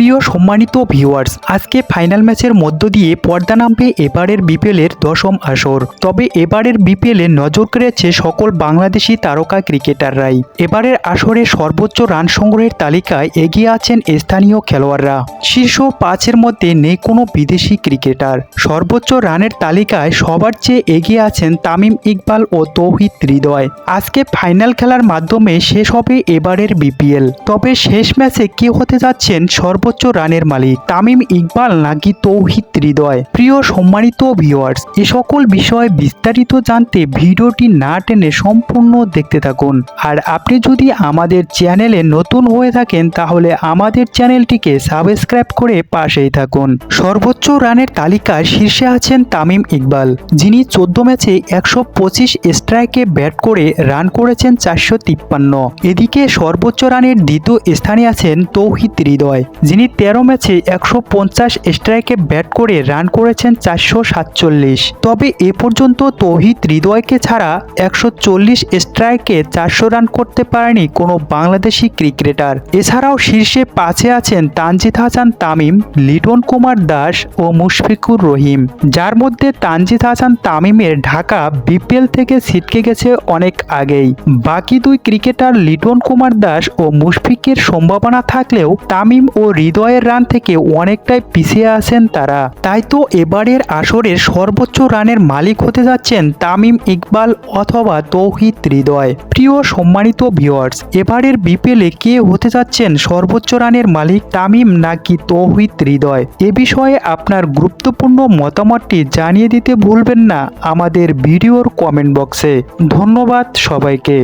প্রিয় সম্মানিত ভিউয়ার্স, আজকে ফাইনাল ম্যাচের মধ্য দিয়ে পর্দা নামবে এবারের বিপিএলের দশম আসর। তবে এবারের বিপিএলে নজর কেড়েছে সকল বাংলাদেশি তারকা ক্রিকেটাররাই। এবারের আসরে সর্বোচ্চ রান সংগ্রহের তালিকায় এগিয়ে আছেন স্থানীয় খেলোয়াড়রা। শীর্ষ 5-এর মধ্যে নেই কোনো বিদেশি ক্রিকেটার। সর্বোচ্চ রানের তালিকায় সবার চেয়ে এগিয়ে আছেন তামিম ইকবাল ও তৌহিদ হৃদয়। আজকে ফাইনাল খেলার মাধ্যমে শেষ হবে এবারের বিপিএল। তবে শেষ ম্যাচে কে হতে যাচ্ছেন সর্বোচ্চ রানের মালিক, তামিম ইকবাল নাকি তৌহিদ হৃদয়? প্রিয় সম্মানিত ভিউয়ার্স, এ সকল বিষয়ে বিস্তারিত জানতে ভিডিওটি না টেনে সম্পূর্ণ দেখতে থাকুন। আর আপনি যদি আমাদের চ্যানেলে নতুন হয়ে থাকেন তাহলে আমাদের চ্যানেলটিকে সাবস্ক্রাইব করে পাশেই থাকুন। সর্বোচ্চ রানের তালিকায় শীর্ষে আছেন তামিম ইকবাল, যিনি 14 ম্যাচে 125 স্ট্রাইকে ব্যাট করে রান করেছেন 453। এদিকে সর্বোচ্চ রানের দ্বিতীয় স্থানে আছেন তৌহিদ হৃদয়, যিনি 13 ম্যাচে 150 স্ট্রাইকে ব্যাট করে রান করেছেন 447। তবে এ পর্যন্ত তৌহিদ হৃদয়কে ছাড়া 140 স্ট্রাইকে 400 রান করতে পারেনি কোনো বাংলাদেশি ক্রিকেটার। এছাড়াও শীর্ষে 5-এ আছেন তানজিদ হাসান তামিম, লিটন কুমার দাস ও মুশফিকুর রহিম, যার মধ্যে তানজিদ হাসান তামিমের ঢাকা বিপিএল থেকে ছিটকে গেছে অনেক আগেই। বাকি দুই ক্রিকেটার লিটন কুমার দাস ও মুশফিকের সম্ভাবনা থাকলেও তামিম ও হৃদয়ের রান থেকে অনেকটাই পিছিয়ে আছেন তারা। তাই তো এবারের আসরের সর্বোচ্চ রানের মালিক হতে যাচ্ছেন তামিম ইকবাল অথবা তৌহিদ হৃদয়। প্রিয় সম্মানিত ভিউয়ার্স, এবারের বিপিএলে কে হতে যাচ্ছেন সর্বোচ্চ রানের মালিক, তামিম নাকি তৌহিদ হৃদয়? এ বিষয়ে আপনার গুরুত্বপূর্ণ মতামতটি জানিয়ে দিতে ভুলবেন না আমাদের ভিডিওর কমেন্ট বক্সে। ধন্যবাদ সবাইকে।